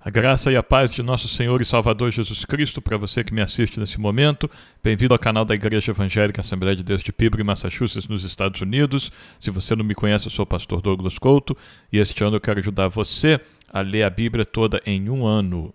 A graça e a paz de nosso Senhor e Salvador Jesus Cristo para você que me assiste nesse momento. Bem-vindo ao canal da Igreja Evangélica Assembleia de Deus de Peabody, Massachusetts, nos Estados Unidos. Se você não me conhece, eu sou o pastor Douglas Couto e este ano eu quero ajudar você a ler a Bíblia toda em um ano.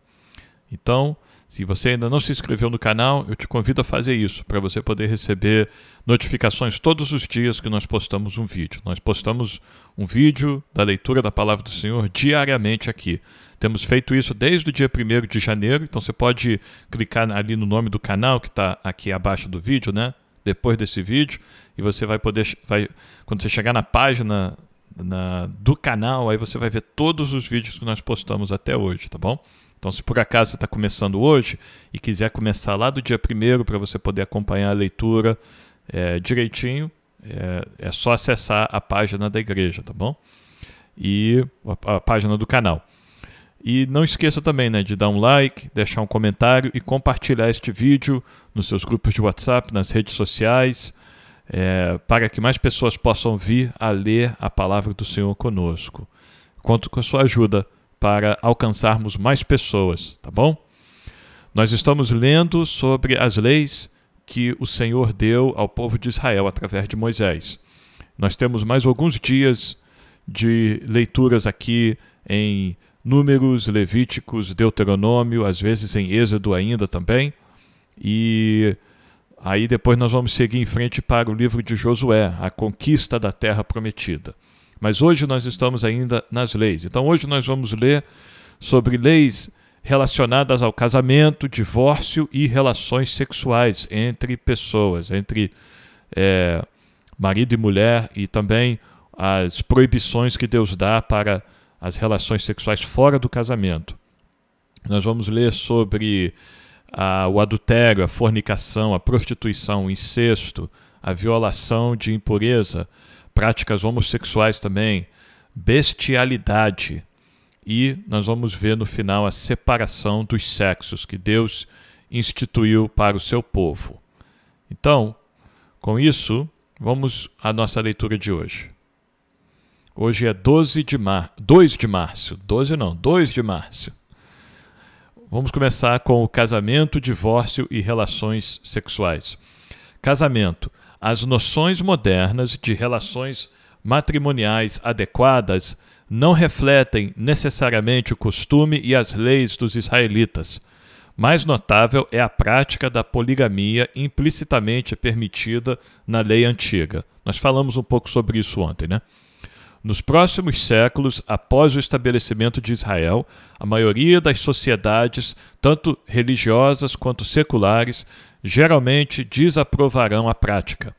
Então, se você ainda não se inscreveu no canal, eu te convido a fazer isso, para você poder receber notificações todos os dias que nós postamos um vídeo. Nós postamos um vídeo da leitura da Palavra do Senhor diariamente aqui. Temos feito isso desde o dia 1º de janeiro, então você pode clicar ali no nome do canal, que está aqui abaixo do vídeo, né? Depois desse vídeo, e você vai poder, quando você chegar na página do canal, aí você vai ver todos os vídeos que nós postamos até hoje, tá bom? Então, se por acaso você está começando hoje e quiser começar lá do dia 1º para você poder acompanhar a leitura direitinho, é só acessar a página da igreja, tá bom? E a página do canal. E não esqueça também, né, de dar um like, deixar um comentário e compartilhar este vídeo nos seus grupos de WhatsApp, nas redes sociais, para que mais pessoas possam vir a ler a palavra do Senhor conosco. Conto com a sua ajuda para alcançarmos mais pessoas, tá bom? Nós estamos lendo sobre as leis que o Senhor deu ao povo de Israel através de Moisés. Nós temos mais alguns dias de leituras aqui em Números, Levíticos, Deuteronômio, às vezes em Êxodo ainda também. E aí depois nós vamos seguir em frente para o livro de Josué, a conquista da terra prometida. Mas hoje nós estamos ainda nas leis. Então hoje nós vamos ler sobre leis relacionadas ao casamento, divórcio e relações sexuais entre pessoas, entre marido e mulher, e também as proibições que Deus dá para as relações sexuais fora do casamento. Nós vamos ler sobre o adultério, a fornicação, a prostituição, o incesto, a violação de impureza, práticas homossexuais também, bestialidade. E nós vamos ver no final a separação dos sexos que Deus instituiu para o seu povo. Então, com isso, vamos à nossa leitura de hoje. Hoje é 2 de março. Vamos começar com o casamento, divórcio e relações sexuais. Casamento. As noções modernas de relações matrimoniais adequadas não refletem necessariamente o costume e as leis dos israelitas. Mais notável é a prática da poligamia implicitamente permitida na lei antiga. Nós falamos um pouco sobre isso ontem, né? Nos próximos séculos, após o estabelecimento de Israel, a maioria das sociedades, tanto religiosas quanto seculares, geralmente desaprovarão a prática.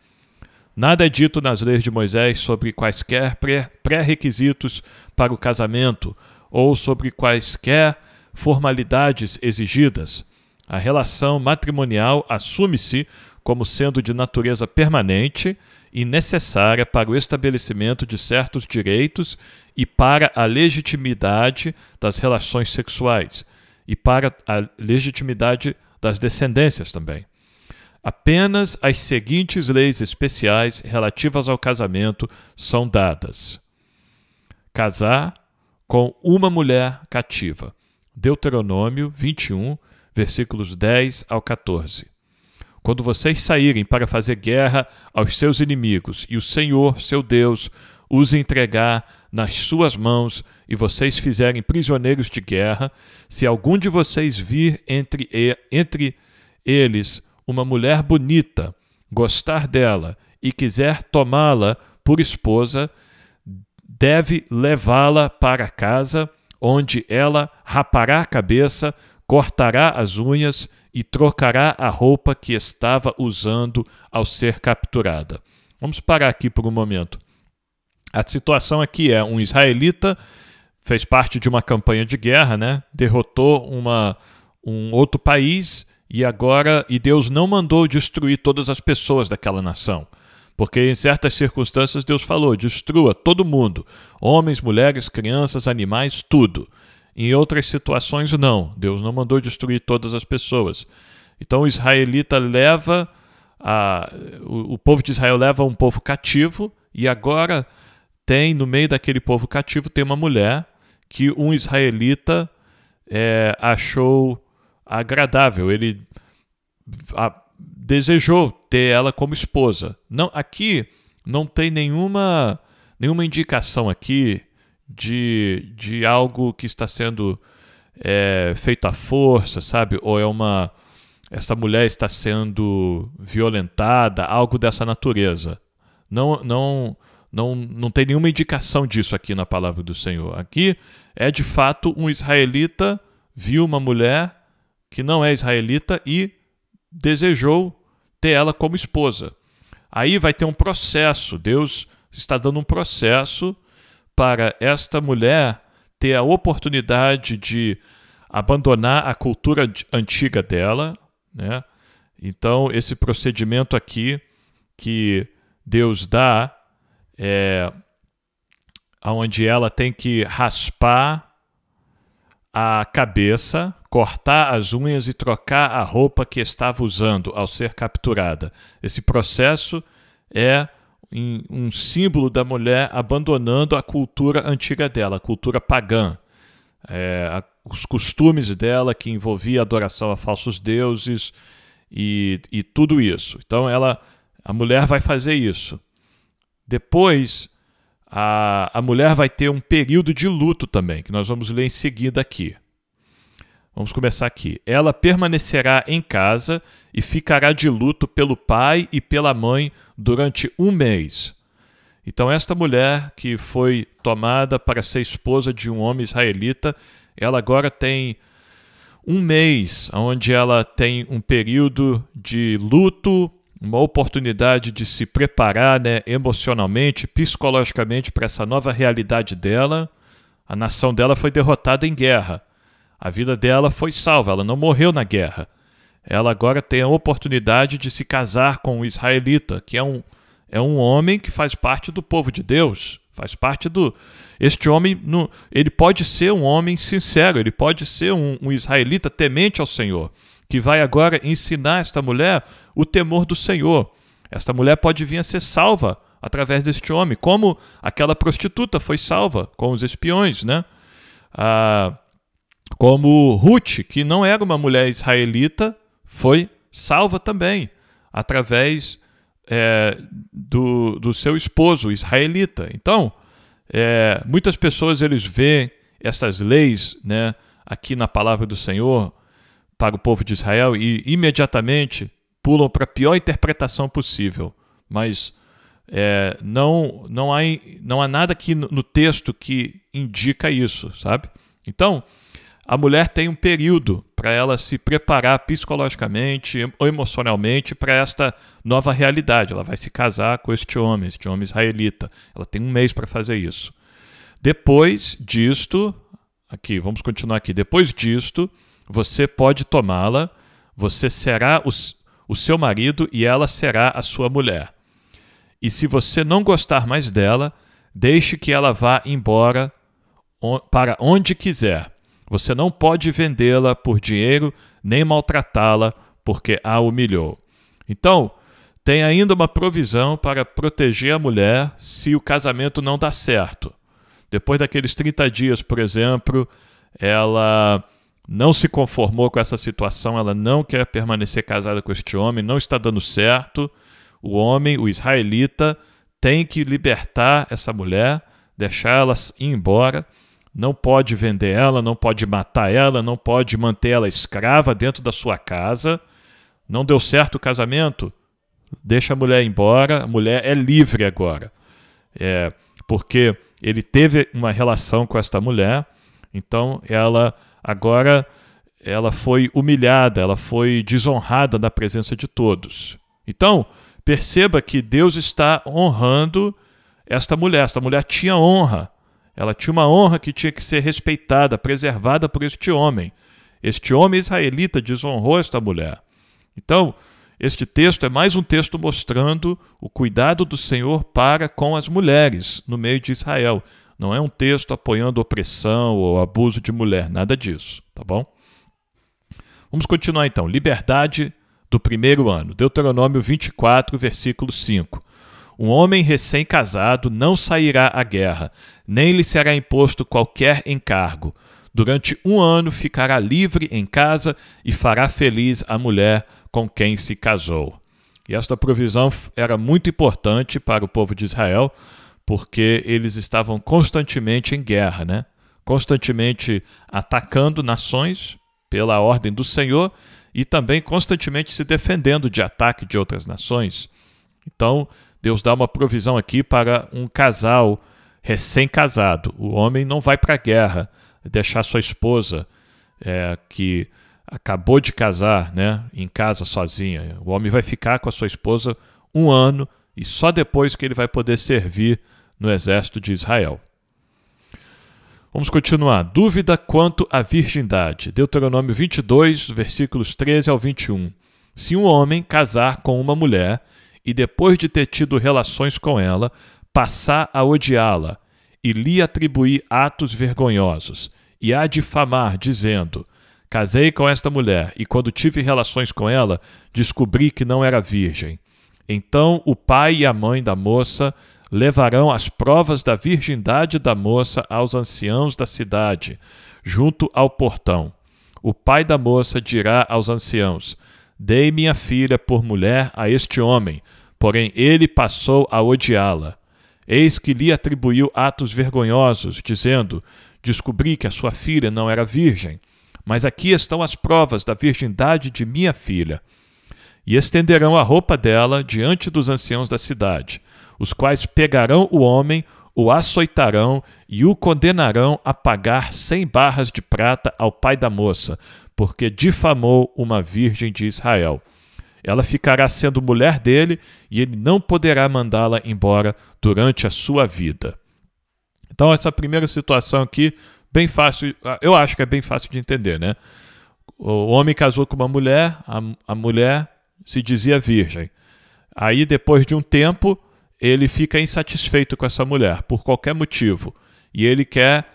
Nada é dito nas leis de Moisés sobre quaisquer pré-requisitos para o casamento ou sobre quaisquer formalidades exigidas. A relação matrimonial assume-se como sendo de natureza permanente e necessária para o estabelecimento de certos direitos e para a legitimidade das relações sexuais e para a legitimidade das descendências também. Apenas as seguintes leis especiais relativas ao casamento são dadas. Casar com uma mulher cativa. Deuteronômio 21, versículos 10 ao 14. Quando vocês saírem para fazer guerra aos seus inimigos e o Senhor, seu Deus, os entregar nas suas mãos e vocês fizerem prisioneiros de guerra, se algum de vocês vir entre eles uma mulher bonita, gostar dela e quiser tomá-la por esposa, deve levá-la para casa, onde ela rapará a cabeça, cortará as unhas e trocará a roupa que estava usando ao ser capturada. Vamos parar aqui por um momento. A situação aqui é um israelita, fez parte de uma campanha de guerra, né? Derrotou um outro país e Deus não mandou destruir todas as pessoas daquela nação. Porque em certas circunstâncias Deus falou, destrua todo mundo, homens, mulheres, crianças, animais, tudo. Em outras situações, não. Deus não mandou destruir todas as pessoas. Então, o israelita o povo de Israel leva um povo cativo e agora no meio daquele povo cativo, tem uma mulher que um israelita achou agradável, ele desejou ter ela como esposa. Não, aqui não tem nenhuma indicação aqui de algo que está sendo feito à força, sabe? Ou essa mulher está sendo violentada, algo dessa natureza. Não tem nenhuma indicação disso aqui na palavra do Senhor. Aqui de fato um israelita viu uma mulher que não é israelita e desejou ter ela como esposa. Aí vai ter um processo. Deus está dando um processo para esta mulher ter a oportunidade de abandonar a cultura antiga dela, né? Então, esse procedimento aqui que Deus dá onde ela tem que raspar a cabeça, cortar as unhas e trocar a roupa que estava usando ao ser capturada. Esse processo é um símbolo da mulher abandonando a cultura antiga dela, a cultura pagã, os costumes dela que envolvia adoração a falsos deuses e tudo isso. Então a mulher vai fazer isso. Depois a mulher vai ter um período de luto também, que nós vamos ler em seguida aqui. Vamos começar aqui. Ela permanecerá em casa e ficará de luto pelo pai e pela mãe durante 1 mês. Então, esta mulher que foi tomada para ser esposa de um homem israelita, ela agora tem 1 mês, onde ela tem um período de luto, uma oportunidade de se preparar, né, emocionalmente, psicologicamente para essa nova realidade dela. A nação dela foi derrotada em guerra. A vida dela foi salva, ela não morreu na guerra. Ela agora tem a oportunidade de se casar com um israelita, que é um homem que faz parte do povo de Deus, faz parte do... Este homem, ele pode ser um homem sincero, ele pode ser um israelita temente ao Senhor, que vai agora ensinar esta mulher o temor do Senhor. Esta mulher pode vir a ser salva através deste homem, como aquela prostituta foi salva com os espiões, né? Como Ruth, que não era uma mulher israelita, foi salva também, através do seu esposo israelita. Então, muitas pessoas eles veem essas leis, né, aqui na palavra do Senhor para o povo de Israel e imediatamente pulam para a pior interpretação possível. Mas não há nada aqui no texto que indica isso, sabe? Então, a mulher tem um período para ela se preparar psicologicamente ou emocionalmente para esta nova realidade. Ela vai se casar com este homem israelita. Ela tem 1 mês para fazer isso. Depois disto, vamos continuar aqui. Depois disto, você pode tomá-la, você será o seu marido e ela será a sua mulher. E se você não gostar mais dela, deixe que ela vá embora para onde quiser. Você não pode vendê-la por dinheiro, nem maltratá-la, porque a humilhou. Então, tem ainda uma provisão para proteger a mulher se o casamento não dá certo. Depois daqueles 30 dias, por exemplo, ela não se conformou com essa situação, ela não quer permanecer casada com este homem, não está dando certo. O homem, o israelita, tem que libertar essa mulher, deixar ela ir embora. Não pode vender ela, não pode matar ela, não pode manter ela escrava dentro da sua casa. Não deu certo o casamento? Deixa a mulher embora, a mulher é livre agora. Porque ele teve uma relação com esta mulher, então ela foi humilhada, ela foi desonrada na presença de todos. Então, perceba que Deus está honrando esta mulher. Esta mulher tinha honra. Ela tinha uma honra que tinha que ser respeitada, preservada por este homem. Este homem israelita desonrou esta mulher. Então, este texto é mais um texto mostrando o cuidado do Senhor para com as mulheres no meio de Israel. Não é um texto apoiando opressão ou abuso de mulher, nada disso, tá bom? Vamos continuar então. Liberdade do primeiro ano. Deuteronômio 24, versículo 5. Um homem recém-casado não sairá à guerra, nem lhe será imposto qualquer encargo. durante 1 ano ficará livre em casa e fará feliz a mulher com quem se casou. E esta provisão era muito importante para o povo de Israel, porque eles estavam constantemente em guerra, né? Constantemente atacando nações pela ordem do Senhor e também constantemente se defendendo de ataque de outras nações. Então, Deus dá uma provisão aqui para um casal recém-casado. O homem não vai para a guerra deixar sua esposa, que acabou de casar, né, em casa sozinha. O homem vai ficar com a sua esposa 1 ano e só depois que ele vai poder servir no exército de Israel. Vamos continuar. Dúvida quanto à virgindade. Deuteronômio 22, versículos 13 ao 21. Se um homem casar com uma mulher e depois de ter tido relações com ela, passar a odiá-la e lhe atribuir atos vergonhosos e a difamar, dizendo: casei com esta mulher e quando tive relações com ela, descobri que não era virgem. Então o pai e a mãe da moça levarão as provas da virgindade da moça aos anciãos da cidade, junto ao portão. O pai da moça dirá aos anciãos: dei minha filha por mulher a este homem, porém ele passou a odiá-la. Eis que lhe atribuiu atos vergonhosos, dizendo: descobri que a sua filha não era virgem, mas aqui estão as provas da virgindade de minha filha. E estenderão a roupa dela diante dos anciãos da cidade, os quais pegarão o homem, o açoitarão e o condenarão a pagar 100 barras de prata ao pai da moça, porque difamou uma virgem de Israel. Ela ficará sendo mulher dele e ele não poderá mandá-la embora durante a sua vida. Então essa primeira situação aqui, bem fácil, eu acho que é bem fácil de entender, né? O homem casou com uma mulher, a mulher se dizia virgem. Aí depois de um tempo, ele fica insatisfeito com essa mulher, por qualquer motivo. E ele quer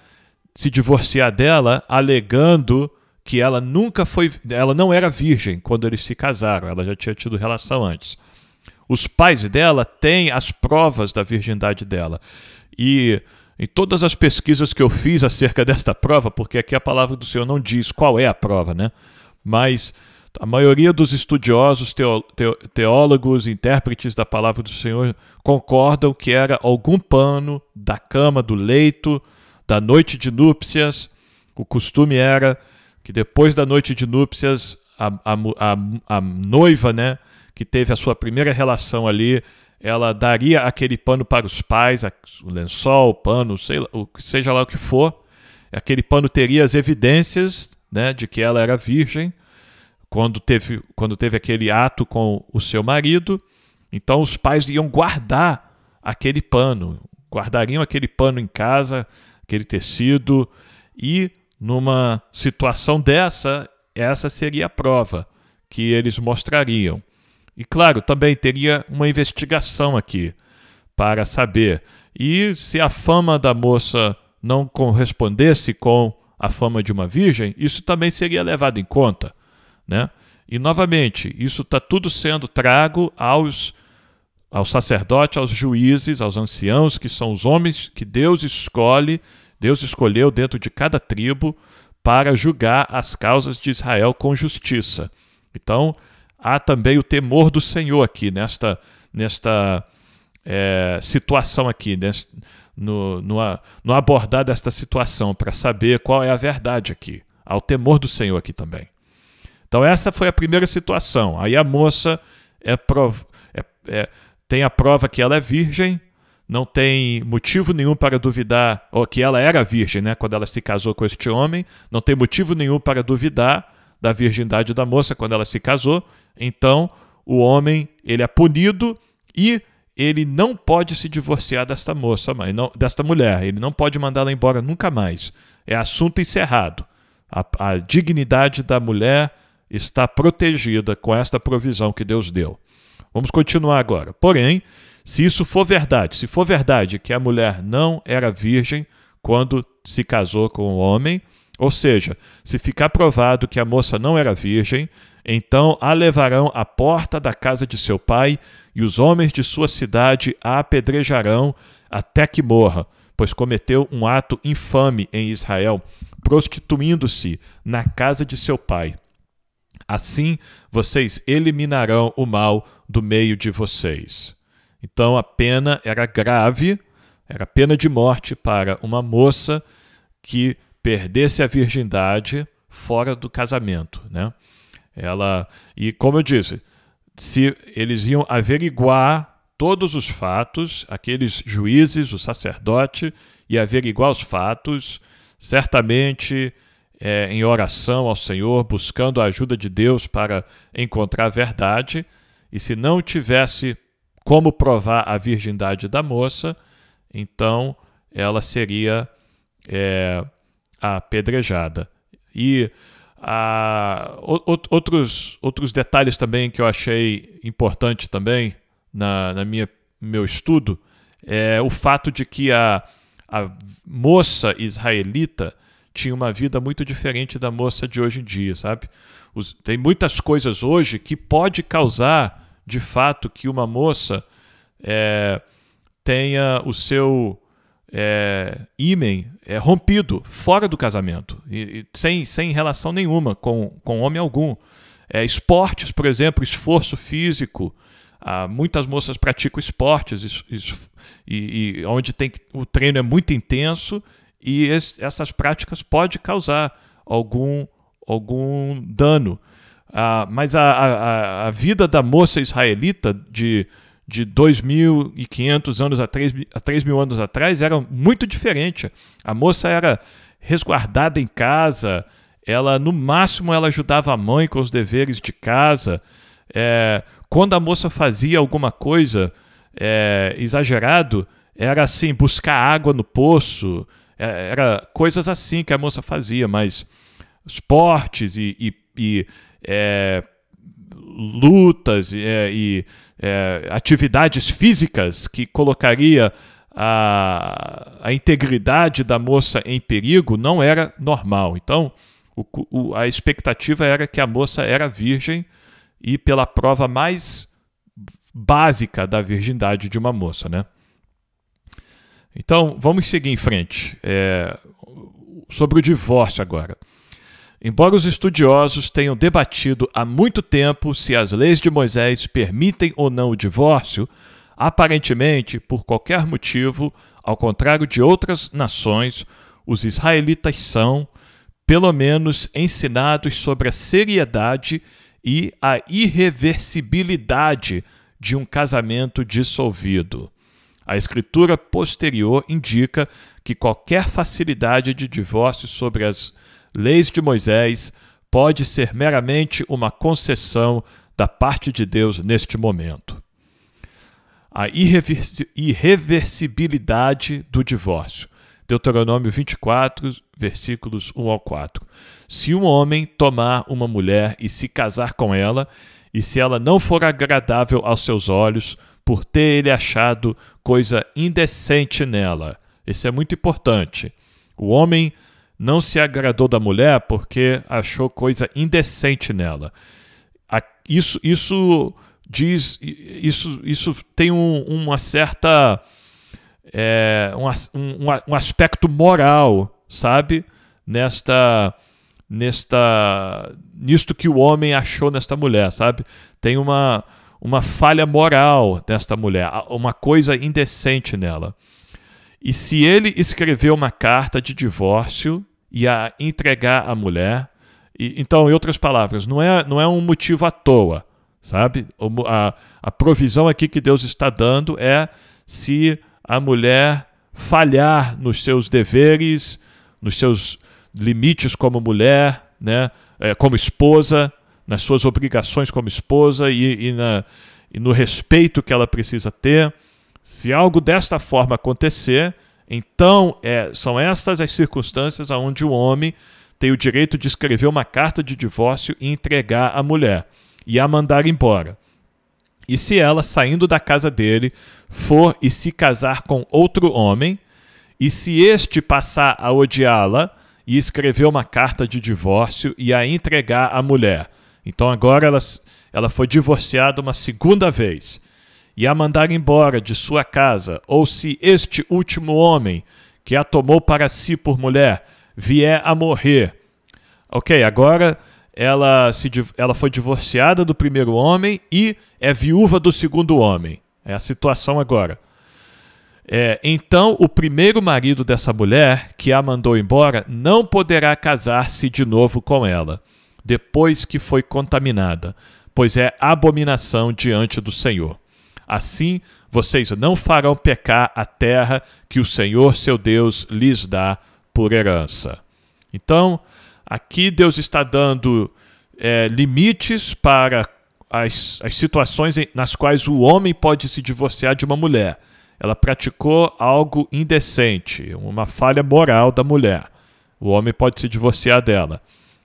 se divorciar dela, alegando que ela não era virgem quando eles se casaram, ela já tinha tido relação antes. Os pais dela têm as provas da virgindade dela. E em todas as pesquisas que eu fiz acerca desta prova, porque aqui a palavra do Senhor não diz qual é a prova, né? Mas a maioria dos estudiosos, teólogos, intérpretes da palavra do Senhor concordam que era algum pano da cama, do leito, da noite de núpcias. O costume era que depois da noite de núpcias, a noiva, né, que teve a sua primeira relação ali, ela daria aquele pano para os pais, o lençol, o pano, seja lá o que for. Aquele pano teria as evidências, né, de que ela era virgem quando teve aquele ato com o seu marido. Então os pais iam guardar aquele pano, guardariam aquele pano em casa, aquele tecido, e numa situação dessa, essa seria a prova que eles mostrariam. E claro, também teria uma investigação aqui para saber. E se a fama da moça não correspondesse com a fama de uma virgem, isso também seria levado em conta, né? E novamente, isso está tudo sendo trago aos sacerdotes, aos juízes, aos anciãos, que são os homens que Deus escolheu dentro de cada tribo para julgar as causas de Israel com justiça. Então, há também o temor do Senhor aqui, nesta situação aqui, no abordar desta situação, para saber qual é a verdade aqui. Há o temor do Senhor aqui também. Então essa foi a primeira situação. Aí a moça tem a prova que ela é virgem, não tem motivo nenhum para duvidar, ou que ela era virgem, né, quando ela se casou com este homem, não tem motivo nenhum para duvidar da virgindade da moça quando ela se casou. Então o homem, ele é punido e ele não pode se divorciar desta moça, desta mulher. Ele não pode mandá-la embora nunca mais. É assunto encerrado. A dignidade da mulher está protegida com esta provisão que Deus deu. Vamos continuar agora. Porém, se isso for verdade, se for verdade que a mulher não era virgem quando se casou com o homem, ou seja, se ficar provado que a moça não era virgem, então a levarão à porta da casa de seu pai e os homens de sua cidade a apedrejarão até que morra, pois cometeu um ato infame em Israel, prostituindo-se na casa de seu pai. Assim, vocês eliminarão o mal do meio de vocês. Então, a pena era grave, era pena de morte para uma moça que perdesse a virgindade fora do casamento, né? E como eu disse, se eles iam averiguar todos os fatos, aqueles juízes, o sacerdote, ia averiguar os fatos, certamente em oração ao Senhor, buscando a ajuda de Deus para encontrar a verdade, e se não tivesse como provar a virgindade da moça, então ela seria apedrejada. E outros detalhes também que eu achei importante também meu estudo é o fato de que a moça israelita tinha uma vida muito diferente da moça de hoje em dia, sabe? Tem muitas coisas hoje que pode causar, de fato, que uma moça tenha o seu ímen rompido fora do casamento, sem relação nenhuma com homem algum. Esportes, por exemplo, esforço físico. Muitas moças praticam esportes e onde o treino é muito intenso, e essas práticas podem causar algum dano. Mas a vida da moça israelita de 2.500 anos a 3.000 anos atrás era muito diferente. A moça era resguardada em casa, no máximo ela ajudava a mãe com os deveres de casa. Quando a moça fazia alguma coisa exagerado, era assim, buscar água no poço, era coisas assim que a moça fazia, mas esportes e lutas e atividades físicas que colocaria a integridade da moça em perigo não era normal. Então, a expectativa era que a moça era virgem, e pela prova mais básica da virgindade de uma moça, né? Então, vamos seguir em frente. Sobre o divórcio agora. Embora os estudiosos tenham debatido há muito tempo se as leis de Moisés permitem ou não o divórcio, aparentemente, por qualquer motivo, ao contrário de outras nações, os israelitas são, pelo menos, ensinados sobre a seriedade e a irreversibilidade de um casamento dissolvido. A escritura posterior indica que qualquer facilidade de divórcio sobre as leis de Moisés pode ser meramente uma concessão da parte de Deus neste momento. A irreversibilidade do divórcio. Deuteronômio 24, versículos 1 ao 4. Se um homem tomar uma mulher e se casar com ela, e se ela não for agradável aos seus olhos, por ter ele achado coisa indecente nela. Isso é muito importante. O homem não se agradou da mulher porque achou coisa indecente nela. Isso tem uma certa um aspecto moral, sabe? Nisto que o homem achou nesta mulher, sabe? Tem uma falha moral nesta mulher, uma coisa indecente nela. E se ele escreveu uma carta de divórcio e a entregar à mulher, então, em outras palavras, não é um motivo à toa, sabe? A provisão aqui que Deus está dando é se a mulher falhar nos seus deveres, nos seus limites como mulher, né? Como esposa, nas suas obrigações como esposa e no respeito que ela precisa ter. Se algo desta forma acontecer, então são estas as circunstâncias onde o homem tem o direito de escrever uma carta de divórcio e entregar à mulher e a mandar embora. E se ela, saindo da casa dele, for e se casar com outro homem, e se este passar a odiá-la e escrever uma carta de divórcio e a entregar à mulher, então agora ela foi divorciada uma segunda vez, e a mandar embora de sua casa, ou se este último homem que a tomou para si por mulher, vier a morrer. Ok, agora ela foi divorciada do primeiro homem e é viúva do segundo homem. É a situação agora. Então, o primeiro marido dessa mulher, que a mandou embora, não poderá casar-se de novo com ela, depois que foi contaminada, pois é abominação diante do Senhor. Assim, vocês não farão pecar a terra que o Senhor, seu Deus, lhes dá por herança. Então, aqui Deus está dando limites para as situações nas quais o homem pode se divorciar de uma mulher. Ela praticou algo indecente, uma falha moral da mulher. O homem pode se divorciar dela.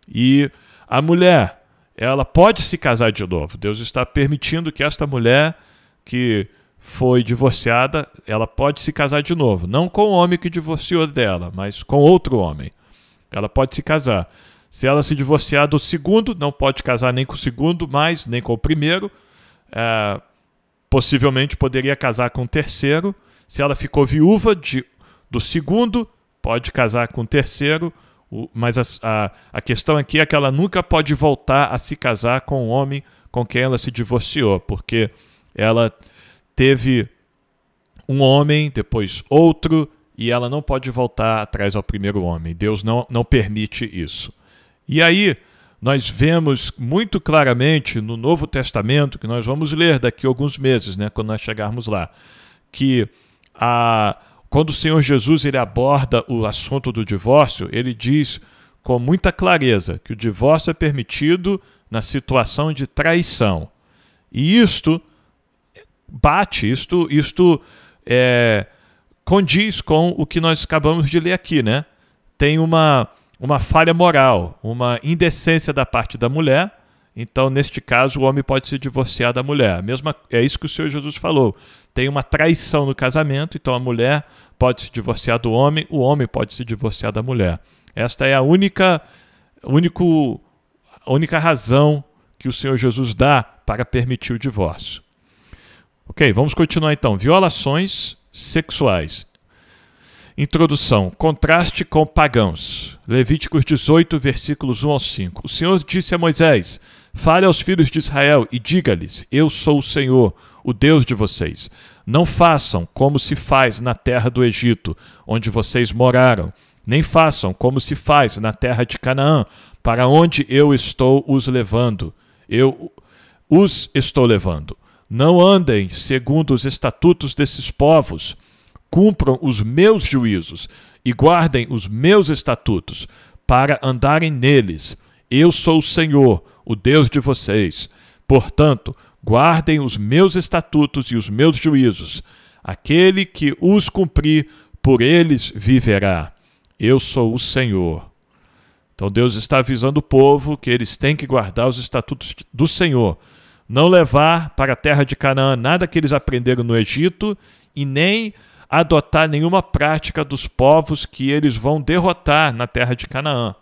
E a mulher, ela pode se casar de novo. Deus está permitindo que esta mulher que foi divorciada, ela pode se casar de novo. Não com o homem que divorciou dela, mas com outro homem. Ela pode se casar. Se ela se divorciar do segundo, não pode casar nem com o segundo, mas nem com o primeiro. Possivelmente poderia casar com o terceiro. Se ela ficou viúva do segundo, pode casar com o terceiro. Mas a questão aqui é que ela nunca pode voltar a se casar com o homem com quem ela se divorciou, porque ela teve um homem, depois outro, e ela não pode voltar atrás ao primeiro homem. Deus não permite isso. E aí, nós vemos muito claramente no Novo Testamento, que nós vamos ler daqui a alguns meses, né, quando nós chegarmos lá, que quando o Senhor Jesus ele aborda o assunto do divórcio, ele diz com muita clareza que o divórcio é permitido na situação de traição. E isto condiz com o que nós acabamos de ler aqui, né? Tem uma falha moral, uma indecência da parte da mulher. Então, neste caso, o homem pode se divorciar da mulher. É isso que o Senhor Jesus falou. Tem uma traição no casamento, então a mulher pode se divorciar do homem, o homem pode se divorciar da mulher. Esta é a única razão que o Senhor Jesus dá para permitir o divórcio. Ok, vamos continuar então. Violações sexuais. Introdução. Contraste com pagãos. Levíticos 18, versículos 1 ao 5. O Senhor disse a Moisés: fale aos filhos de Israel e diga-lhes: eu sou o Senhor, o Deus de vocês. Não façam como se faz na terra do Egito, onde vocês moraram. Nem façam como se faz na terra de Canaã, para onde eu estou os levando. Eu os estou levando. Não andem segundo os estatutos desses povos. Cumpram os meus juízos e guardem os meus estatutos, para andarem neles. Eu sou o Senhor, o Deus de vocês. Portanto, guardem os meus estatutos e os meus juízos. Aquele que os cumprir, por eles viverá. Eu sou o Senhor. Então Deus está avisando o povo que eles têm que guardar os estatutos do Senhor. Não levar para a terra de Canaã nada que eles aprenderam no Egito e nem adotar nenhuma prática dos povos que eles vão derrotar na terra de Canaã.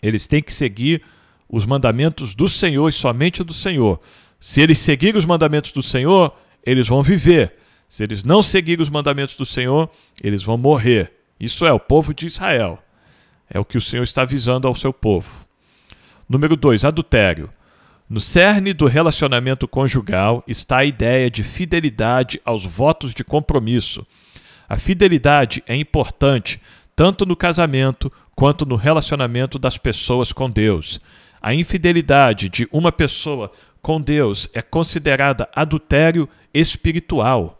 Eles têm que seguir os mandamentos do Senhor e somente do Senhor. Se eles seguirem os mandamentos do Senhor, eles vão viver. Se eles não seguirem os mandamentos do Senhor, eles vão morrer. Isso é o povo de Israel. É o que o Senhor está avisando ao seu povo. Número 2, adultério. No cerne do relacionamento conjugal está a ideia de fidelidade aos votos de compromisso. A fidelidade é importante tanto no casamento quanto no relacionamento das pessoas com Deus. A infidelidade de uma pessoa com Deus é considerada adultério espiritual.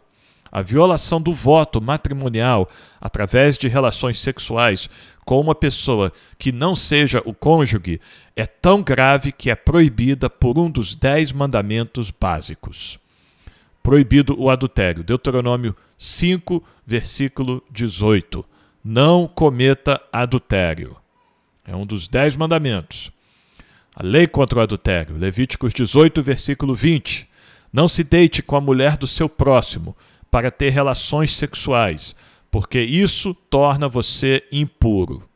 A violação do voto matrimonial através de relações sexuais com uma pessoa que não seja o cônjuge é tão grave que é proibida por um dos 10 mandamentos básicos. Proibido o adultério. Deuteronômio 5, versículo 18. Não cometa adultério. É um dos 10 mandamentos. A lei contra o adultério. Levíticos 18, versículo 20. Não se deite com a mulher do seu próximo para ter relações sexuais, porque isso torna você impuro.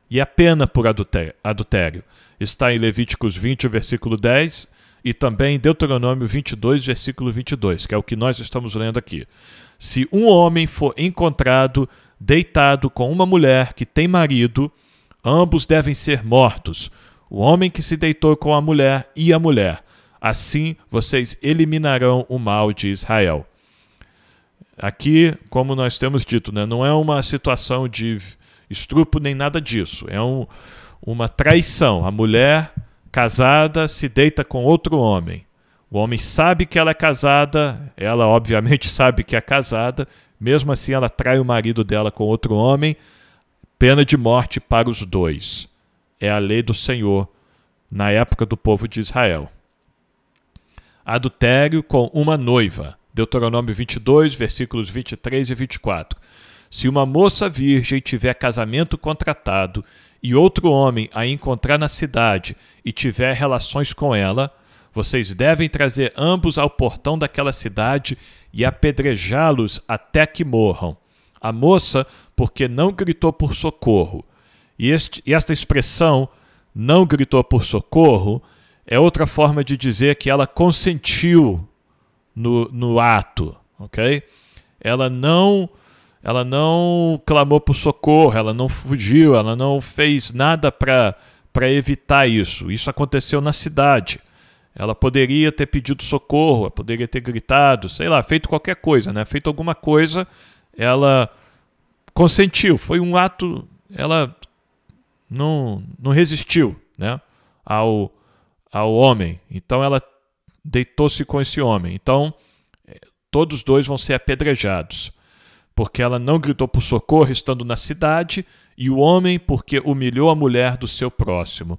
E a pena por adultério está em Levíticos 20, versículo 10, e também em Deuteronômio 22, versículo 22, que é o que nós estamos lendo aqui. Se um homem for encontrado deitado com uma mulher que tem marido, ambos devem ser mortos, o homem que se deitou com a mulher e a mulher. Assim vocês eliminarão o mal de Israel. Aqui, como nós temos dito, né, não é uma situação de estupro nem nada disso. É uma traição. A mulher casada se deita com outro homem. O homem sabe que ela é casada, ela obviamente sabe que é casada, mesmo assim ela trai o marido dela com outro homem, pena de morte para os dois. É a lei do Senhor na época do povo de Israel. Adultério com uma noiva. Deuteronômio 22, versículos 23 e 24. Se uma moça virgem tiver casamento contratado e outro homem a encontrar na cidade e tiver relações com ela, vocês devem trazer ambos ao portão daquela cidade e apedrejá-los até que morram. A moça, porque não gritou por socorro. E esta expressão, não gritou por socorro, é outra forma de dizer que ela consentiu no ato, ok? Ela não clamou por socorro, ela não fugiu, ela não fez nada para evitar isso. Isso aconteceu na cidade. Ela poderia ter pedido socorro, poderia ter gritado, sei lá, feito qualquer coisa, né? Feito alguma coisa, ela consentiu. Foi um ato, ela não resistiu, né, ao homem. Então ela deitou-se com esse homem. Então todos dois vão ser apedrejados, porque ela não gritou por socorro estando na cidade, e o homem porque humilhou a mulher do seu próximo.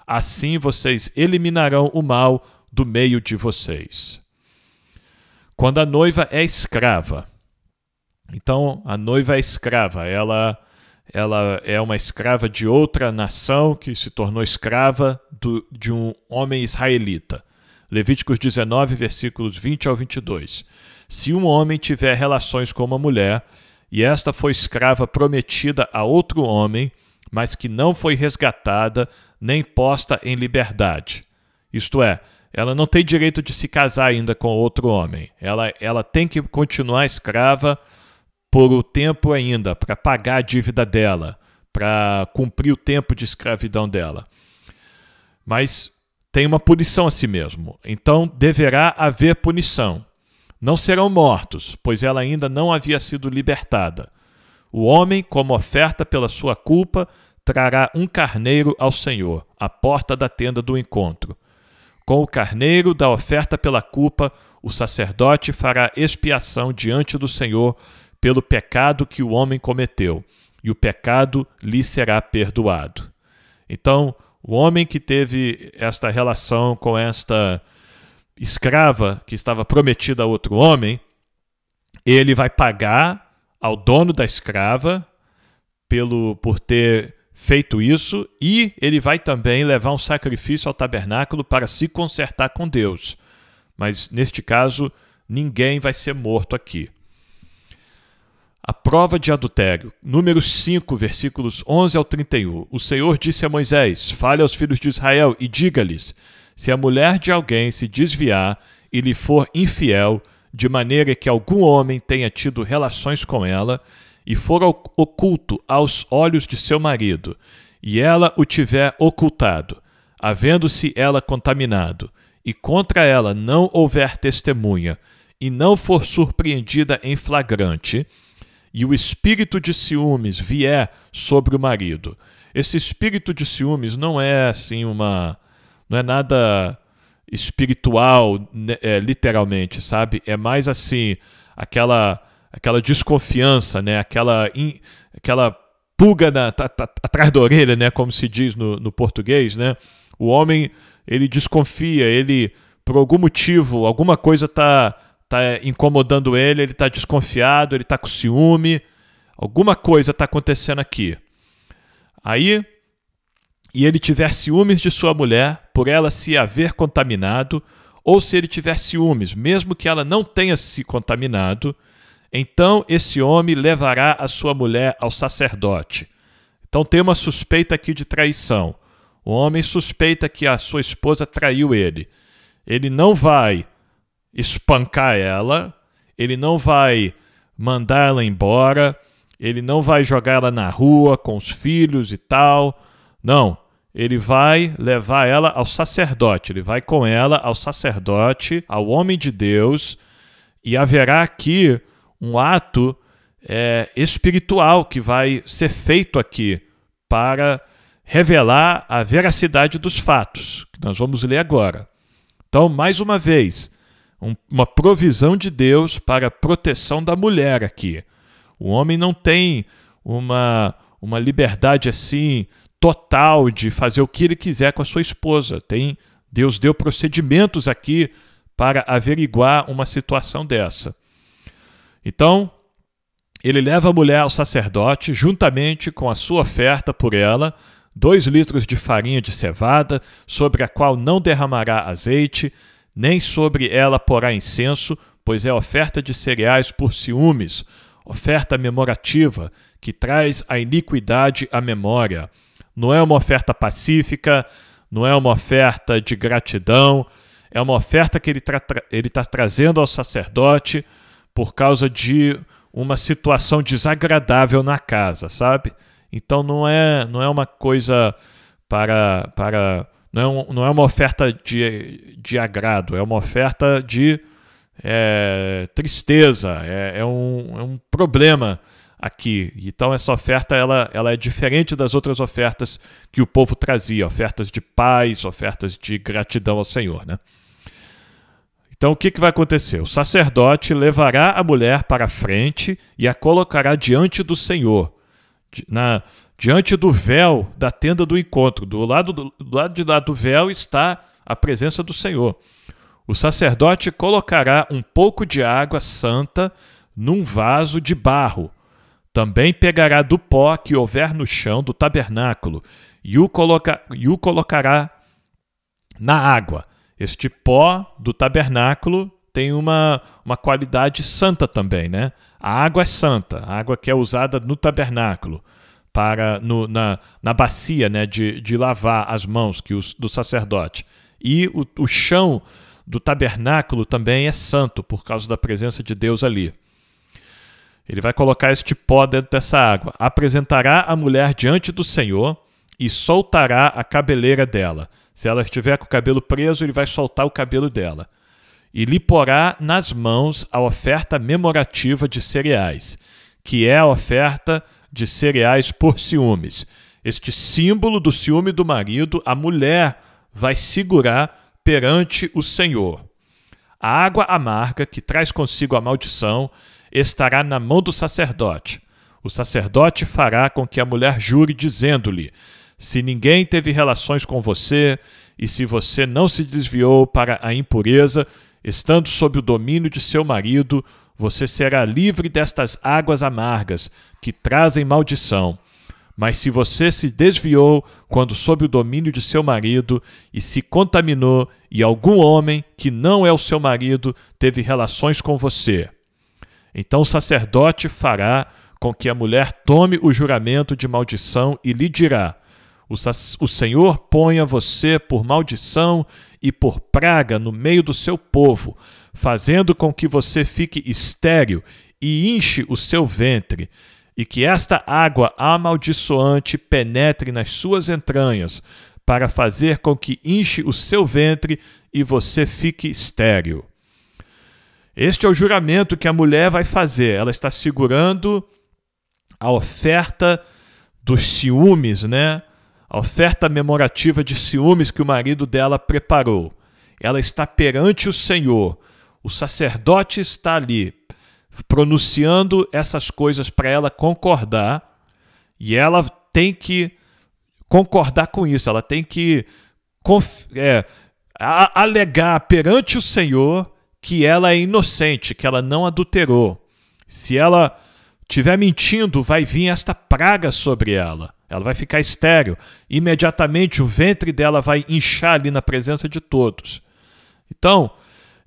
Assim vocês eliminarão o mal do meio de vocês. Quando a noiva é escrava. Então, a noiva é escrava. Ela é uma escrava de outra nação que se tornou escrava de um homem israelita. Levíticos 19, versículos 20 ao 22. Se um homem tiver relações com uma mulher, e esta foi escrava prometida a outro homem, mas que não foi resgatada nem posta em liberdade. Isto é, ela não tem direito de se casar ainda com outro homem. Ela tem que continuar escrava por o tempo ainda, para pagar a dívida dela, para cumprir o tempo de escravidão dela. Mas tem uma punição a si mesmo. Então deverá haver punição. Não serão mortos, pois ela ainda não havia sido libertada. O homem, como oferta pela sua culpa, trará um carneiro ao Senhor, à porta da tenda do encontro. Com o carneiro da oferta pela culpa, o sacerdote fará expiação diante do Senhor pelo pecado que o homem cometeu, e o pecado lhe será perdoado. Então, o homem que teve esta relação com esta escrava que estava prometida a outro homem, ele vai pagar ao dono da escrava por ter feito isso, e ele vai também levar um sacrifício ao tabernáculo para se consertar com Deus. Mas, neste caso, ninguém vai ser morto aqui. A prova de adultério. Números 5, versículos 11 ao 31. O Senhor disse a Moisés: fale aos filhos de Israel e diga-lhes: se a mulher de alguém se desviar e lhe for infiel, de maneira que algum homem tenha tido relações com ela, e for oculto aos olhos de seu marido, e ela o tiver ocultado, havendo-se ela contaminado, e contra ela não houver testemunha, e não for surpreendida em flagrante, e o espírito de ciúmes vier sobre o marido. Esse espírito de ciúmes não é assim não é nada espiritual, literalmente, sabe? É mais assim, aquela desconfiança, né? Aquela pulga atrás da orelha, né? Como se diz no português, né? O homem, ele desconfia, ele, por algum motivo, alguma coisa está incomodando ele está desconfiado, ele está com ciúme, alguma coisa está acontecendo aqui. Aí, e ele tiver ciúmes de sua mulher, por ela se haver contaminado, ou se ele tiver ciúmes, mesmo que ela não tenha se contaminado, então esse homem levará a sua mulher ao sacerdote. Então tem uma suspeita aqui de traição. O homem suspeita que a sua esposa traiu ele. Ele não vai espancar ela, ele não vai mandar ela embora, ele não vai jogar ela na rua com os filhos e tal. Não, ele vai levar ela ao sacerdote, ele vai com ela ao sacerdote, ao homem de Deus, e haverá aqui um ato espiritual que vai ser feito aqui para revelar a veracidade dos fatos, que nós vamos ler agora. Então, mais uma vez, uma provisão de Deus para a proteção da mulher aqui. O homem não tem uma liberdade assim total de fazer o que ele quiser com a sua esposa. Deus deu procedimentos aqui para averiguar uma situação dessa. Então, ele leva a mulher ao sacerdote, juntamente com a sua oferta por ela, 2 litros de farinha de cevada, sobre a qual não derramará azeite, nem sobre ela porá incenso, pois é oferta de cereais por ciúmes, oferta memorativa, que traz a iniquidade à memória. Não é uma oferta pacífica, não é uma oferta de gratidão, é uma oferta que ele está trazendo ao sacerdote por causa de uma situação desagradável na casa, sabe? Então não é uma coisa não é uma oferta de agrado, é uma oferta de tristeza, é um problema aqui. Então essa oferta ela é diferente das outras ofertas que o povo trazia, ofertas de paz, ofertas de gratidão ao Senhor, né? Então o que vai acontecer? O sacerdote levará a mulher para a frente e a colocará diante do Senhor, diante do véu da tenda do encontro. Do lado de lá do véu está a presença do Senhor. O sacerdote colocará um pouco de água santa num vaso de barro. Também pegará do pó que houver no chão do tabernáculo e o colocará na água. Este pó do tabernáculo tem uma qualidade santa também, né? A água é santa, a água que é usada no tabernáculo, na bacia, né, de lavar as mãos do sacerdote. E o chão do tabernáculo também é santo, por causa da presença de Deus ali. Ele vai colocar este pó dentro dessa água. Apresentará a mulher diante do Senhor e soltará a cabeleira dela. Se ela estiver com o cabelo preso, ele vai soltar o cabelo dela. E lhe porá nas mãos a oferta memorativa de cereais, que é a oferta de cereais por ciúmes. Este símbolo do ciúme do marido, a mulher vai segurar perante o Senhor. A água amarga, que traz consigo a maldição, estará na mão do sacerdote. O sacerdote fará com que a mulher jure, dizendo-lhe: se ninguém teve relações com você, e se você não se desviou para a impureza, estando sob o domínio de seu marido, você será livre destas águas amargas, que trazem maldição. Mas se você se desviou quando sob o domínio de seu marido, e se contaminou, e algum homem, que não é o seu marido, teve relações com você, então o sacerdote fará com que a mulher tome o juramento de maldição e lhe dirá: o Senhor ponha você por maldição e por praga no meio do seu povo, fazendo com que você fique estéril e inche o seu ventre, e que esta água amaldiçoante penetre nas suas entranhas, para fazer com que inche o seu ventre e você fique estéril. Este é o juramento que a mulher vai fazer. Ela está segurando a oferta dos ciúmes, né? A oferta memorativa de ciúmes que o marido dela preparou. Ela está perante o Senhor. O sacerdote está ali, pronunciando essas coisas para ela concordar, e ela tem que concordar com isso, ela tem que alegar perante o Senhor que ela é inocente, que ela não adulterou. Se ela estiver mentindo, vai vir esta praga sobre ela. Ela vai ficar estéril. Imediatamente o ventre dela vai inchar ali na presença de todos. Então,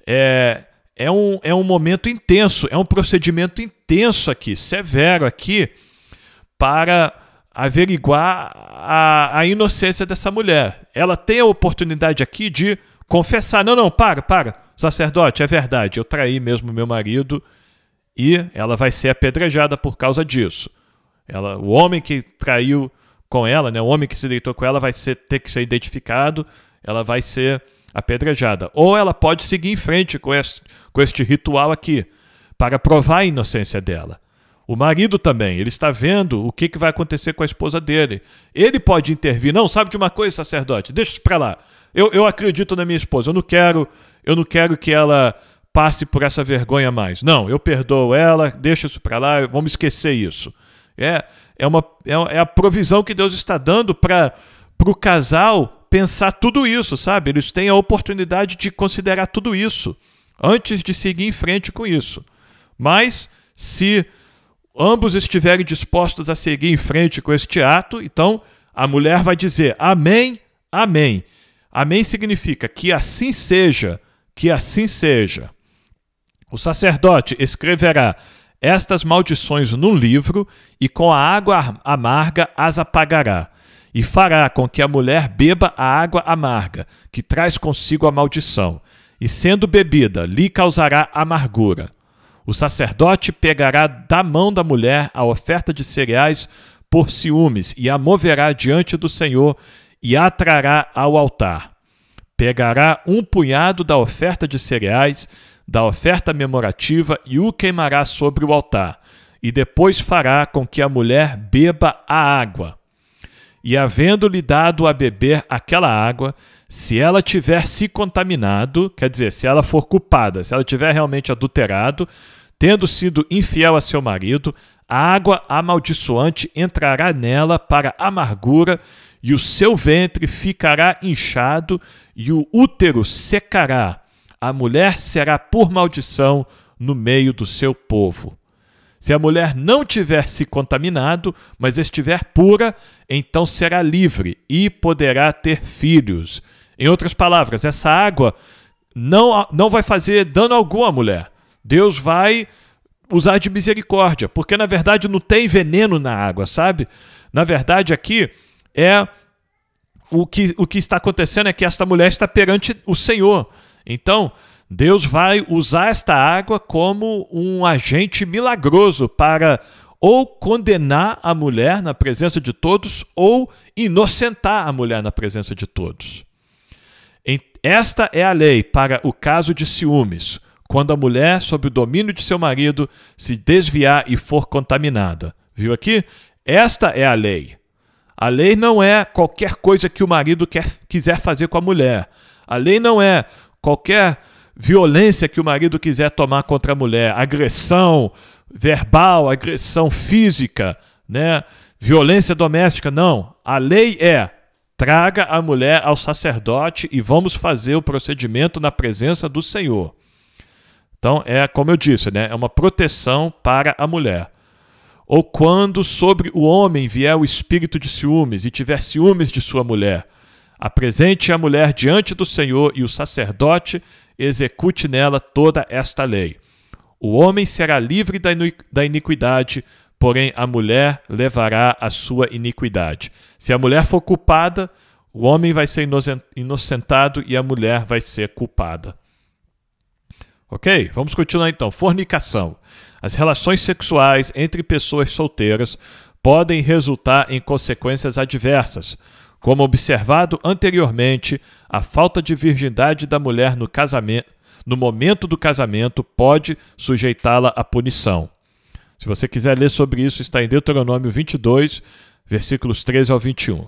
é um momento intenso, é um procedimento intenso aqui, severo aqui, para averiguar a inocência dessa mulher. Ela tem a oportunidade aqui de confessar: não, para, sacerdote, é verdade, eu traí mesmo meu marido, e ela vai ser apedrejada por causa disso. O homem que traiu com ela, né, o homem que se deitou com ela vai ter que ser identificado, ela vai ser apedrejada. Ou ela pode seguir em frente com este ritual aqui, para provar a inocência dela. O marido também, ele está vendo o que vai acontecer com a esposa dele. Ele pode intervir. Não, sabe de uma coisa, sacerdote? Deixa isso para lá. Eu acredito na minha esposa. Eu não quero que ela passe por essa vergonha mais. Não, eu perdoo ela, deixa isso para lá, vamos esquecer isso. É a provisão que Deus está dando para o casal pensar tudo isso, sabe? Eles têm a oportunidade de considerar tudo isso antes de seguir em frente com isso. Mas, se ambos estiverem dispostos a seguir em frente com este ato, então a mulher vai dizer amém, amém. Amém significa que assim seja, que assim seja. O sacerdote escreverá estas maldições num livro e com a água amarga as apagará, e fará com que a mulher beba a água amarga, que traz consigo a maldição, e sendo bebida, lhe causará amargura. O sacerdote pegará da mão da mulher a oferta de cereais por ciúmes e a moverá diante do Senhor e a trará ao altar. Pegará um punhado da oferta de cereais, da oferta memorativa e o queimará sobre o altar, e depois fará com que a mulher beba a água. E havendo-lhe dado a beber aquela água, se ela tiver se contaminado, quer dizer, se ela for culpada, se ela tiver realmente adulterado, tendo sido infiel a seu marido, a água amaldiçoante entrará nela para amargura, e o seu ventre ficará inchado, e o útero secará. A mulher será por maldição no meio do seu povo. Se a mulher não tiver se contaminado, mas estiver pura, então será livre e poderá ter filhos. Em outras palavras, essa água não vai fazer dano algum à mulher. Deus vai usar de misericórdia, porque na verdade não tem veneno na água, sabe? Na verdade aqui o que está acontecendo é que esta mulher está perante o Senhor. Então, Deus vai usar esta água como um agente milagroso para ou condenar a mulher na presença de todos ou inocentar a mulher na presença de todos. Esta é a lei para o caso de ciúmes, quando a mulher, sob o domínio de seu marido, se desviar e for contaminada. Viu aqui? Esta é a lei. A lei não é qualquer coisa que o marido quiser fazer com a mulher. A lei não é qualquer violência que o marido quiser tomar contra a mulher. Agressão verbal, agressão física, né? Violência doméstica, não. A lei é: traga a mulher ao sacerdote e vamos fazer o procedimento na presença do Senhor. Então, como eu disse, né? É uma proteção para a mulher. Ou quando sobre o homem vier o espírito de ciúmes e tiver ciúmes de sua mulher, apresente a mulher diante do Senhor e o sacerdote execute nela toda esta lei. O homem será livre da iniquidade, porém a mulher levará a sua iniquidade. Se a mulher for culpada, o homem vai ser inocentado e a mulher vai ser culpada. Ok? Vamos continuar então. Fornicação. As relações sexuais entre pessoas solteiras podem resultar em consequências adversas. Como observado anteriormente, a falta de virgindade da mulher no momento do casamento pode sujeitá-la à punição. Se você quiser ler sobre isso, está em Deuteronômio 22, versículos 13 ao 21.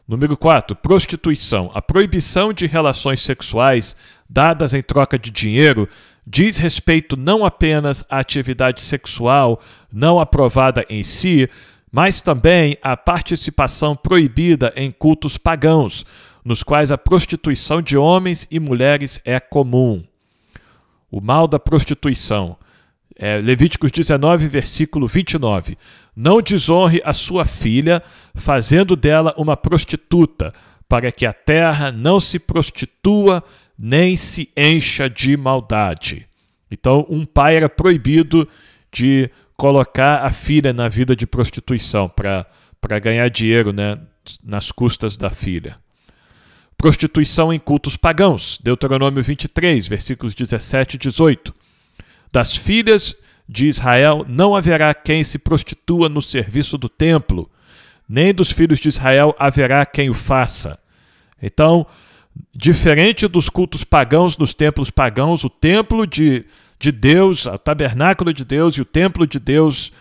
Número 4. Prostituição. A proibição de relações sexuais dadas em troca de dinheiro diz respeito não apenas à atividade sexual não aprovada em si, mas também à participação proibida em cultos pagãos, nos quais a prostituição de homens e mulheres é comum. O mal da prostituição. Levíticos 19, versículo 29. Não desonre a sua filha, fazendo dela uma prostituta, para que a terra não se prostitua, nem se encha de maldade. Então, um pai era proibido de colocar a filha na vida de prostituição para ganhar dinheiro, né, nas custas da filha. Prostituição em cultos pagãos. Deuteronômio 23, versículos 17 e 18. Das filhas de Israel não haverá quem se prostitua no serviço do templo, nem dos filhos de Israel haverá quem o faça. Então, diferente dos cultos pagãos, nos templos pagãos, o templo de Deus, o tabernáculo de Deus e o templo de Deus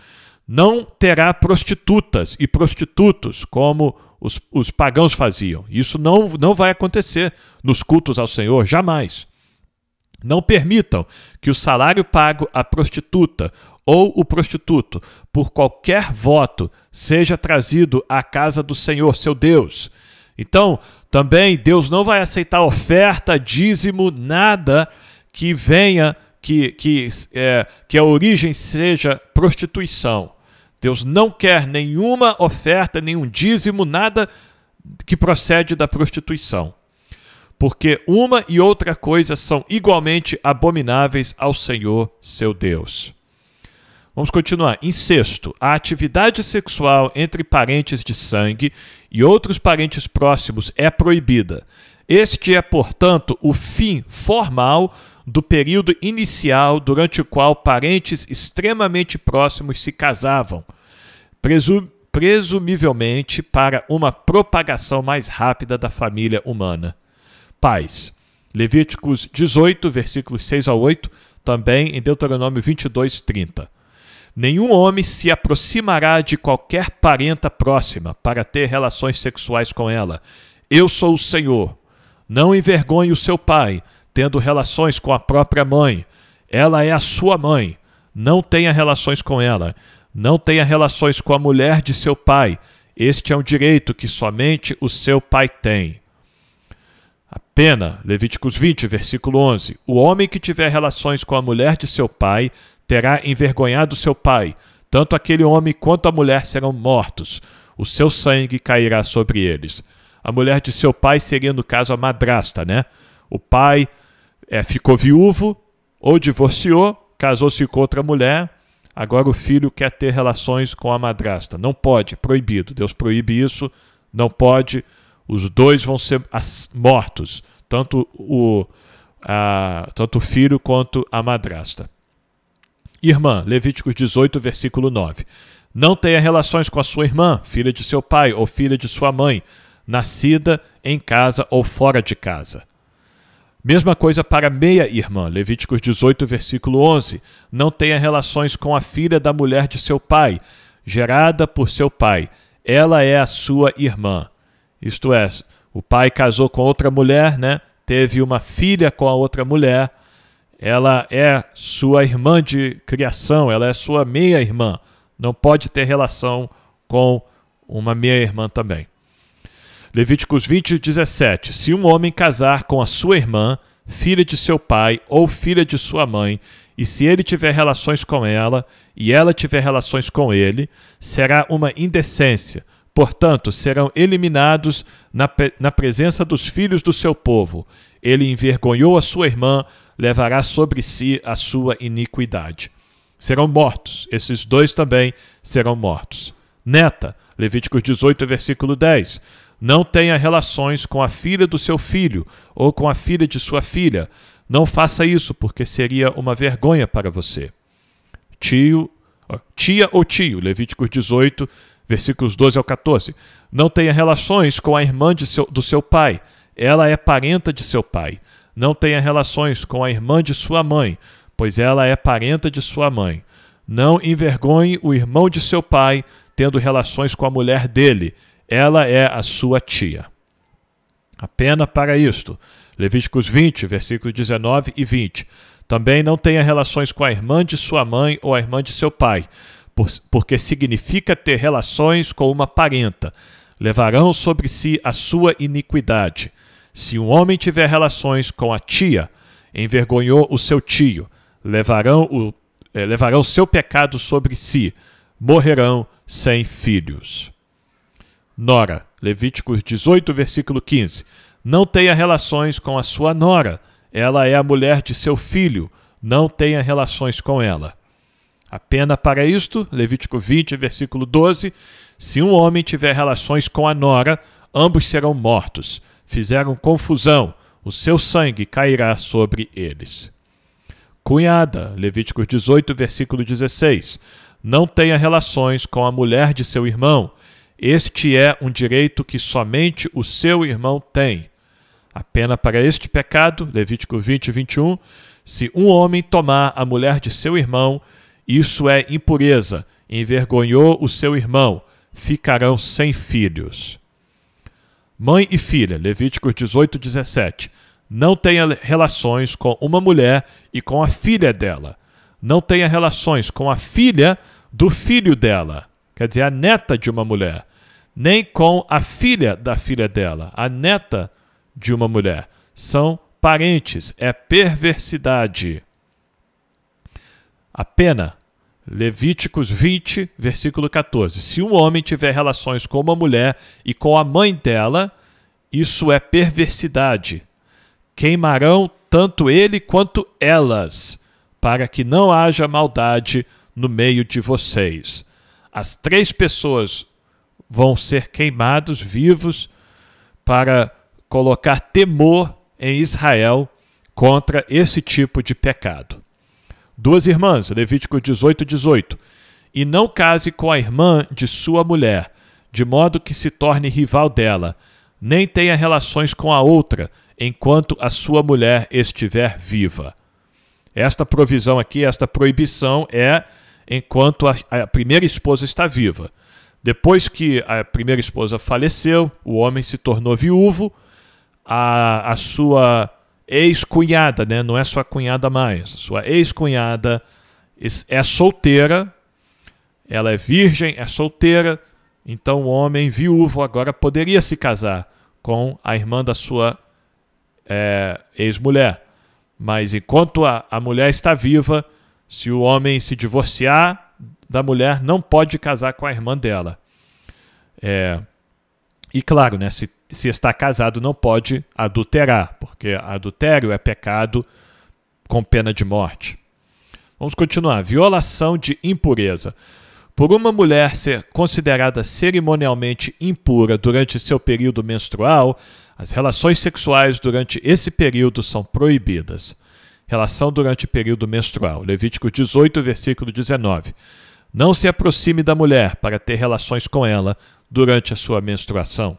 não terá prostitutas e prostitutos como os pagãos faziam. Isso não vai acontecer nos cultos ao Senhor, jamais. Não permitam que o salário pago à prostituta ou o prostituto, por qualquer voto, seja trazido à casa do Senhor, seu Deus. Então, também Deus não vai aceitar oferta, dízimo, nada que venha, que a origem seja prostituição. Deus não quer nenhuma oferta, nenhum dízimo, nada que procede da prostituição. Porque uma e outra coisa são igualmente abomináveis ao Senhor, seu Deus. Vamos continuar. Incesto. A atividade sexual entre parentes de sangue e outros parentes próximos é proibida. Este é, portanto, o fim formal do período inicial durante o qual parentes extremamente próximos se casavam, presumivelmente para uma propagação mais rápida da família humana. Pais. Levíticos 18, versículos 6 a 8, também em Deuteronômio 22, 30. Nenhum homem se aproximará de qualquer parenta próxima para ter relações sexuais com ela. Eu sou o Senhor. Não envergonhe o seu pai, tendo relações com a própria mãe. Ela é a sua mãe. Não tenha relações com ela. Não tenha relações com a mulher de seu pai. Este é um direito que somente o seu pai tem. A pena, Levíticos 20, versículo 11. O homem que tiver relações com a mulher de seu pai terá envergonhado seu pai. Tanto aquele homem quanto a mulher serão mortos. O seu sangue cairá sobre eles. A mulher de seu pai seria, no caso, a madrasta, né? O pai ficou viúvo ou divorciou, casou-se com outra mulher, agora o filho quer ter relações com a madrasta. Não pode, proibido. Deus proíbe isso, não pode. Os dois vão ser mortos, tanto o filho quanto a madrasta. Irmã, Levíticos 18, versículo 9. Não tenha relações com a sua irmã, filha de seu pai ou filha de sua mãe, nascida em casa ou fora de casa. Mesma coisa para meia-irmã, Levíticos 18, versículo 11. Não tenha relações com a filha da mulher de seu pai, gerada por seu pai. Ela é a sua irmã. Isto é, o pai casou com outra mulher, né? Teve uma filha com a outra mulher. Ela é sua irmã de criação, ela é sua meia-irmã. Não pode ter relação com uma meia-irmã também. Levíticos 20, 17. Se um homem casar com a sua irmã, filha de seu pai ou filha de sua mãe, e se ele tiver relações com ela, e ela tiver relações com ele, será uma indecência. Portanto, serão eliminados na presença dos filhos do seu povo. Ele envergonhou a sua irmã, levará sobre si a sua iniquidade. Serão mortos. Esses dois também serão mortos. Neta, Levíticos 18, versículo 10. Não tenha relações com a filha do seu filho ou com a filha de sua filha. Não faça isso, porque seria uma vergonha para você. Tia ou tio, Levíticos 18, versículos 12 ao 14. Não tenha relações com a irmã do seu pai. Ela é parenta de seu pai. Não tenha relações com a irmã de sua mãe, pois ela é parenta de sua mãe. Não envergonhe o irmão de seu pai, tendo relações com a mulher dele. Ela é a sua tia. A pena para isto. Levíticos 20, versículos 19 e 20. Também não tenha relações com a irmã de sua mãe ou a irmã de seu pai, porque significa ter relações com uma parenta. Levarão sobre si a sua iniquidade. Se um homem tiver relações com a tia, envergonhou o seu tio. Levarão seu pecado sobre si. Morrerão sem filhos. Nora, Levíticos 18, versículo 15. Não tenha relações com a sua nora. Ela é a mulher de seu filho. Não tenha relações com ela. A pena para isto, Levítico 20, versículo 12. Se um homem tiver relações com a nora, ambos serão mortos. Fizeram confusão. O seu sangue cairá sobre eles. Cunhada, Levíticos 18, versículo 16. Não tenha relações com a mulher de seu irmão. Este é um direito que somente o seu irmão tem. A pena para este pecado, Levítico 20, 21. Se um homem tomar a mulher de seu irmão, isso é impureza, envergonhou o seu irmão, ficarão sem filhos. Mãe e filha, Levíticos 18, 17. Não tenha relações com uma mulher e com a filha dela. Não tenha relações com a filha do filho dela, quer dizer, a neta de uma mulher, nem com a filha da filha dela, a neta de uma mulher. São parentes, é perversidade. A pena, Levíticos 20, versículo 14. Se um homem tiver relações com uma mulher e com a mãe dela, isso é perversidade. Queimarão tanto ele quanto elas, para que não haja maldade no meio de vocês. As 3 pessoas vão ser queimados vivos para colocar temor em Israel contra esse tipo de pecado. 2 irmãs, Levítico 18, 18. E não case com a irmã de sua mulher, de modo que se torne rival dela, nem tenha relações com a outra, enquanto a sua mulher estiver viva. Esta provisão aqui, esta proibição é enquanto a primeira esposa está viva. Depois que a primeira esposa faleceu, o homem se tornou viúvo, a sua ex-cunhada, né? Não é sua cunhada mais, a sua ex-cunhada é solteira, ela é virgem, é solteira, então o homem viúvo agora poderia se casar com a irmã da sua ex-mulher. Mas enquanto a mulher está viva, se o homem se divorciar da mulher, não pode casar com a irmã dela. E claro, né, se está casado, não pode adulterar, porque adultério é pecado com pena de morte. Vamos continuar. Violação de impureza. Por uma mulher ser considerada cerimonialmente impura durante seu período menstrual, as relações sexuais durante esse período são proibidas. Relação durante o período menstrual. Levítico 18, versículo 19. Não se aproxime da mulher para ter relações com ela durante a sua menstruação.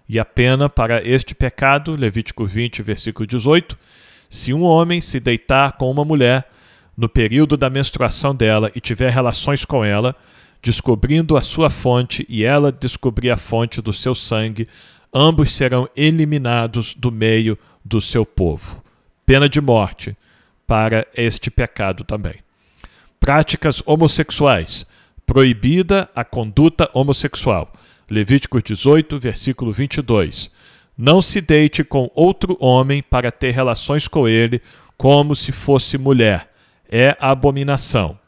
E a pena para este pecado, Levítico 20, versículo 18, se um homem se deitar com uma mulher no período da menstruação dela e tiver relações com ela, descobrindo a sua fonte e ela descobrir a fonte do seu sangue, ambos serão eliminados do meio do seu povo. Pena de morte para este pecado também. Práticas homossexuais. Proibida a conduta homossexual. Levítico 18, versículo 22. Não se deite com outro homem para ter relações com ele como se fosse mulher. É abominação.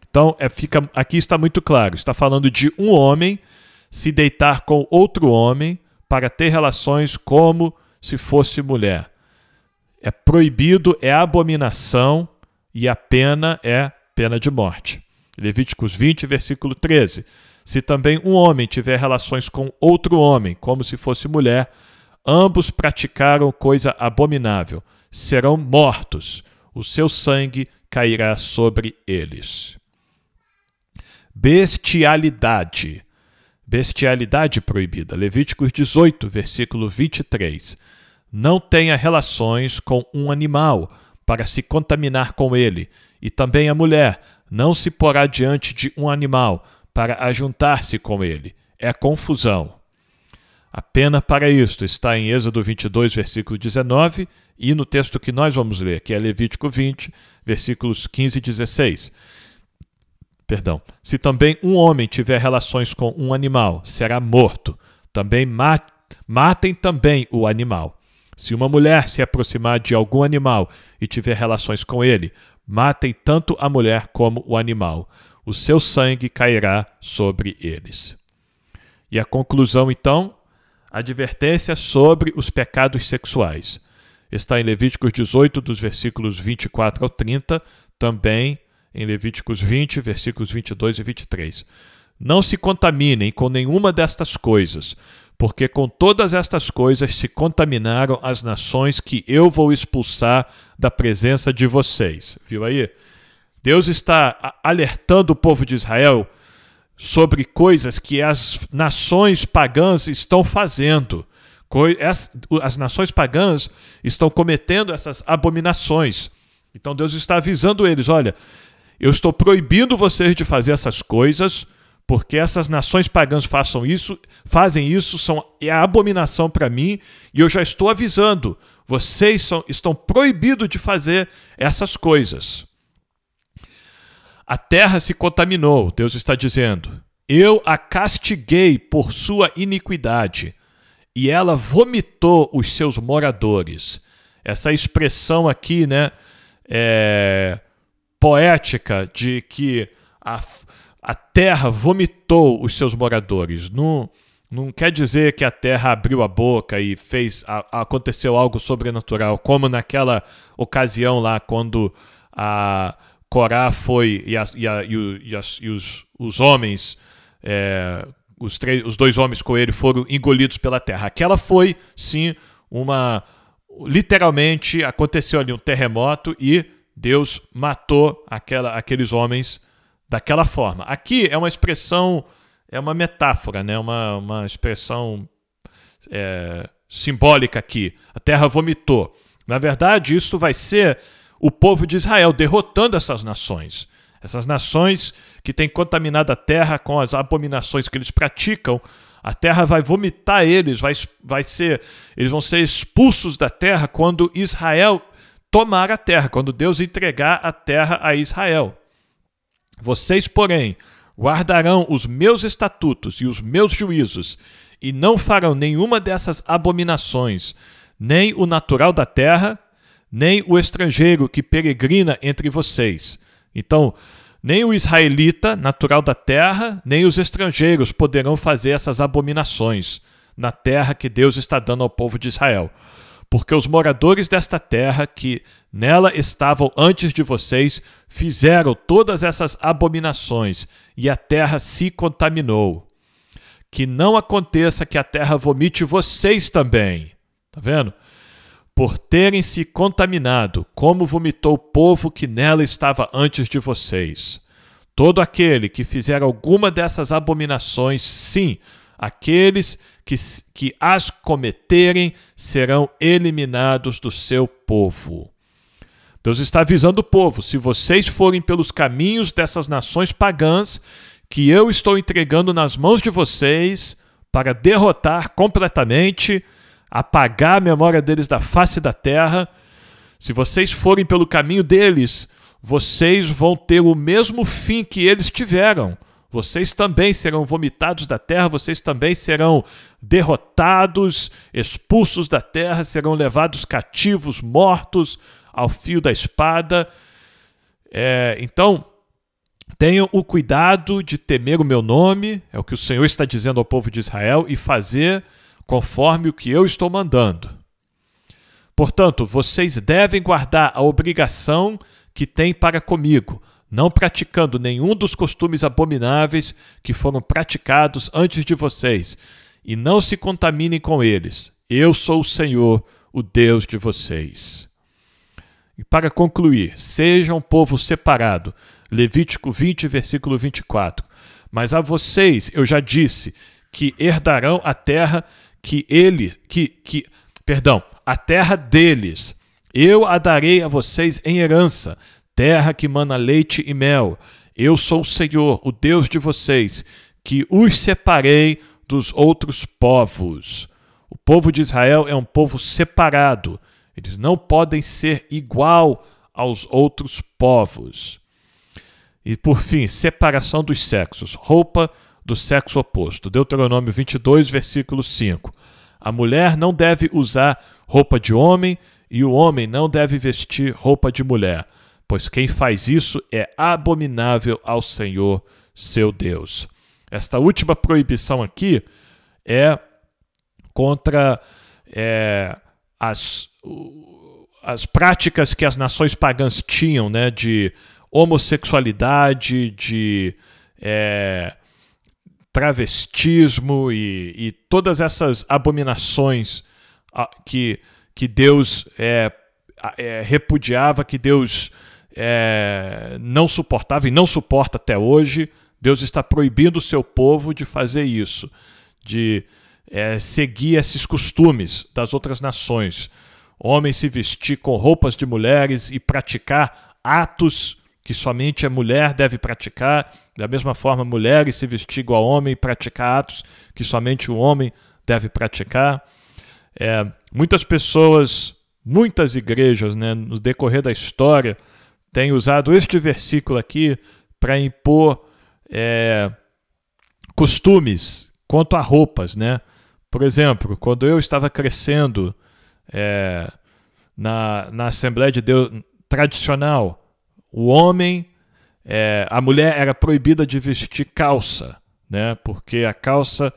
Então, aqui está muito claro. Está falando de um homem se deitar com outro homem para ter relações como se fosse mulher. É proibido, é abominação e a pena é pena de morte. Levíticos 20, versículo 13. Se também um homem tiver relações com outro homem, como se fosse mulher, ambos praticaram coisa abominável, serão mortos, o seu sangue cairá sobre eles. Bestialidade. Bestialidade proibida. Levíticos 18, versículo 23. Não tenha relações com um animal para se contaminar com ele, e também a mulher não se porá diante de um animal para ajuntar-se com ele. É confusão. A pena para isto está em Êxodo 22, versículo 19, e no texto que nós vamos ler, que é Levítico 20, versículos 15 e 16. Se também um homem tiver relações com um animal, será morto. Também matem também o animal. Se uma mulher se aproximar de algum animal e tiver relações com ele, matem tanto a mulher como o animal. O seu sangue cairá sobre eles. E a conclusão, então, advertência sobre os pecados sexuais. Está em Levíticos 18, dos versículos 24 ao 30, também em Levíticos 20, versículos 22 e 23. Não se contaminem com nenhuma destas coisas, porque com todas estas coisas se contaminaram as nações que eu vou expulsar da presença de vocês. Viu aí? Deus está alertando o povo de Israel sobre coisas que as nações pagãs estão fazendo. As nações pagãs estão cometendo essas abominações. Então Deus está avisando eles, olha, eu estou proibindo vocês de fazer essas coisas, porque essas nações pagãs fazem isso, é a abominação para mim, e eu já estou avisando, vocês estão proibidos de fazer essas coisas. A terra se contaminou, Deus está dizendo, eu a castiguei por sua iniquidade, e ela vomitou os seus moradores. Essa expressão aqui, né, poética de que a terra vomitou os seus moradores. Não quer dizer que a terra abriu a boca e aconteceu algo sobrenatural, como naquela ocasião lá, quando a Corá foi e os homens, os dois homens com ele foram engolidos pela terra. Aquela foi, sim, literalmente aconteceu ali um terremoto e Deus matou aqueles homens daquela forma. Aqui é uma expressão, é uma metáfora, né? uma expressão simbólica aqui. A terra vomitou. Na verdade, isso vai ser o povo de Israel derrotando essas nações. Essas nações que têm contaminado a terra com as abominações que eles praticam, a terra vai vomitar eles, eles vão ser expulsos da terra quando Israel tomar a terra, quando Deus entregar a terra a Israel. Vocês, porém, guardarão os meus estatutos e os meus juízos, e não farão nenhuma dessas abominações, nem o natural da terra, nem o estrangeiro que peregrina entre vocês. Então, nem o israelita, natural da terra, nem os estrangeiros poderão fazer essas abominações na terra que Deus está dando ao povo de Israel. Porque os moradores desta terra que nela estavam antes de vocês fizeram todas essas abominações e a terra se contaminou. Que não aconteça que a terra vomite vocês também. Tá vendo? Por terem se contaminado, como vomitou o povo que nela estava antes de vocês. Todo aquele que fizer alguma dessas abominações, sim, aqueles que as cometerem serão eliminados do seu povo. Deus está avisando o povo, se vocês forem pelos caminhos dessas nações pagãs, que eu estou entregando nas mãos de vocês para derrotar completamente, apagar a memória deles da face da terra, se vocês forem pelo caminho deles, vocês vão ter o mesmo fim que eles tiveram. Vocês também serão vomitados da terra, vocês também serão derrotados, expulsos da terra, serão levados cativos, mortos ao fio da espada. Então, tenham o cuidado de temer o meu nome, é o que o Senhor está dizendo ao povo de Israel, e fazer conforme o que eu estou mandando. Portanto, vocês devem guardar a obrigação que têm para comigo, não praticando nenhum dos costumes abomináveis que foram praticados antes de vocês, e não se contaminem com eles. Eu sou o Senhor, o Deus de vocês. E para concluir, sejam um povo separado. Levítico 20, versículo 24. Mas a vocês eu já disse que herdarão a terra a terra deles. Eu a darei a vocês em herança, terra que mana leite e mel. Eu sou o Senhor, o Deus de vocês, que os separei dos outros povos. O povo de Israel é um povo separado. Eles não podem ser igual aos outros povos. E, por fim, separação dos sexos, roupa do sexo oposto. Deuteronômio 22, versículo 5. A mulher não deve usar roupa de homem e o homem não deve vestir roupa de mulher, pois quem faz isso é abominável ao Senhor, seu Deus. Esta última proibição aqui é contra as práticas que as nações pagãs tinham, né, de homossexualidade, de travestismo e todas essas abominações que Deus repudiava, que Deus não suportava e não suporta até hoje. Deus está proibindo o seu povo de fazer isso, de seguir esses costumes das outras nações. Homem se vestir com roupas de mulheres e praticar atos que somente a mulher deve praticar. Da mesma forma, mulheres se vestir igual a homem e praticar atos que somente o homem deve praticar. Muitas pessoas, muitas igrejas, né, no decorrer da história, têm usado este versículo aqui para impor costumes quanto a roupas, né? Por exemplo, quando eu estava crescendo na Assembleia de Deus tradicional, o homem, a mulher era proibida de vestir calça, né? Porque a calça,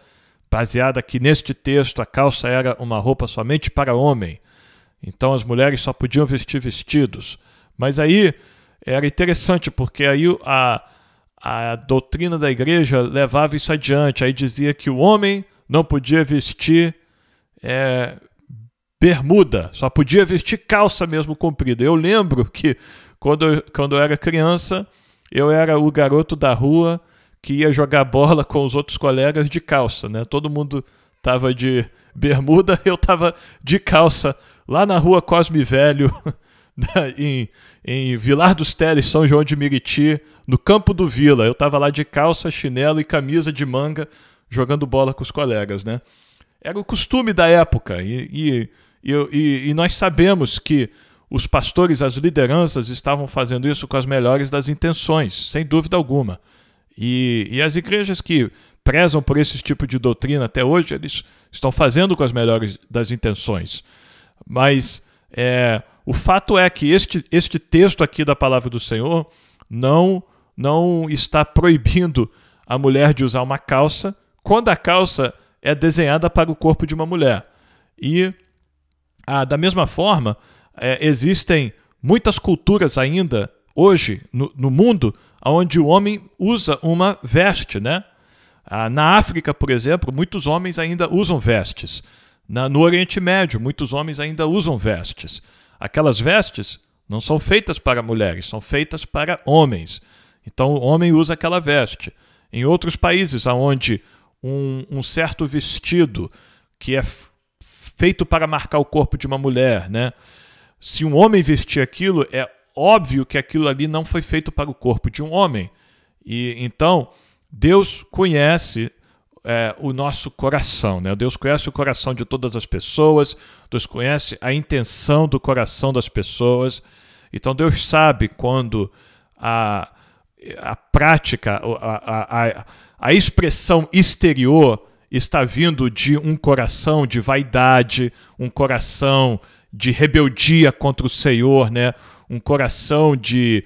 baseada aqui neste texto, a calça era uma roupa somente para homem. Então as mulheres só podiam vestir vestidos. Mas aí era interessante, porque aí a doutrina da igreja levava isso adiante. Aí dizia que o homem não podia vestir bermuda, só podia vestir calça mesmo comprida. Eu lembro que quando eu era criança, eu era o garoto da rua que ia jogar bola com os outros colegas de calça, né? Todo mundo estava de bermuda, eu estava de calça lá na rua Cosme Velho, em Vilar dos Teles, São João de Meriti, no campo do Vila. Eu estava lá de calça, chinelo e camisa de manga, jogando bola com os colegas, né? Era o costume da época, e nós sabemos que os pastores, as lideranças estavam fazendo isso com as melhores das intenções, sem dúvida alguma. E as igrejas que prezam por esse tipo de doutrina até hoje, eles estão fazendo com as melhores das intenções. Mas o fato é que este texto aqui da palavra do Senhor não está proibindo a mulher de usar uma calça quando a calça é desenhada para o corpo de uma mulher. E da mesma forma, existem muitas culturas ainda hoje no mundo onde o homem usa uma veste, né? Na África, por exemplo, muitos homens ainda usam vestes. No Oriente Médio, muitos homens ainda usam vestes. Aquelas vestes não são feitas para mulheres, são feitas para homens. Então o homem usa aquela veste. Em outros países onde um certo vestido que é feito para marcar o corpo de uma mulher, né? Se um homem vestir aquilo, é óbvio que aquilo ali não foi feito para o corpo de um homem. E então Deus conhece o nosso coração, né? Deus conhece o coração de todas as pessoas, Deus conhece a intenção do coração das pessoas. Então Deus sabe quando a prática, a expressão exterior está vindo de um coração de vaidade, um coração de rebeldia contra o Senhor, né? Um coração de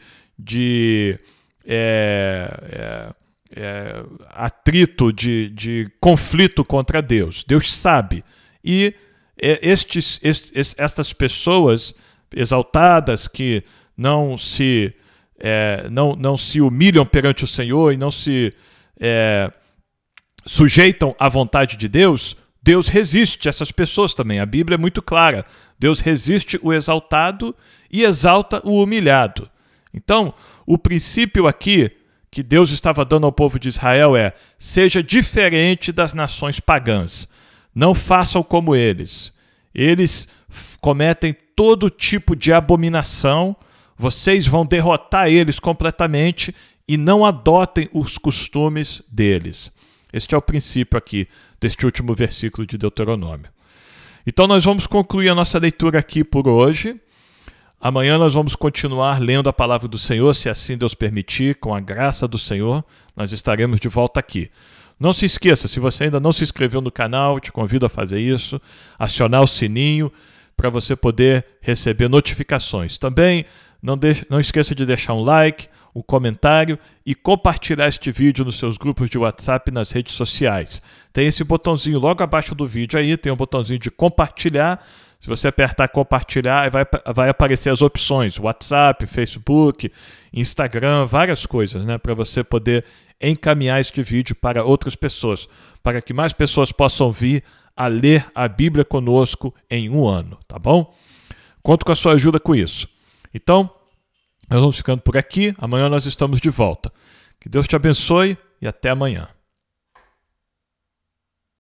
atrito, de conflito contra Deus. Deus sabe. E estas pessoas exaltadas que não se humilham perante o Senhor e não se sujeitam à vontade de Deus, Deus resiste a essas pessoas também. A Bíblia é muito clara. Deus resiste o exaltado e exalta o humilhado. Então, o princípio aqui que Deus estava dando ao povo de Israel seja diferente das nações pagãs. Não façam como eles. Eles cometem todo tipo de abominação. Vocês vão derrotar eles completamente e não adotem os costumes deles. Este é o princípio aqui deste último versículo de Deuteronômio. Então nós vamos concluir a nossa leitura aqui por hoje. Amanhã nós vamos continuar lendo a palavra do Senhor, se assim Deus permitir, com a graça do Senhor, nós estaremos de volta aqui. Não se esqueça, se você ainda não se inscreveu no canal, te convido a fazer isso, acionar o sininho para você poder receber notificações. Também não esqueça de deixar um like, um comentário e compartilhar este vídeo nos seus grupos de WhatsApp e nas redes sociais. Tem esse botãozinho logo abaixo do vídeo aí, tem um botãozinho de compartilhar. Se você apertar compartilhar, vai aparecer as opções, WhatsApp, Facebook, Instagram, várias coisas, né, para você poder encaminhar este vídeo para outras pessoas, para que mais pessoas possam vir a ler a Bíblia conosco em um ano, tá bom? Conto com a sua ajuda com isso. Então, nós vamos ficando por aqui. Amanhã nós estamos de volta. Que Deus te abençoe e até amanhã.